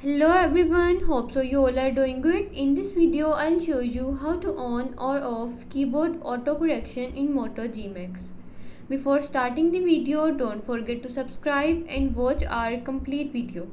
Hello everyone, hope so you all are doing good. In this video I'll show you how to on or off keyboard autocorrection in Moto G-Max. Before starting the video, don't forget to subscribe and watch our complete video.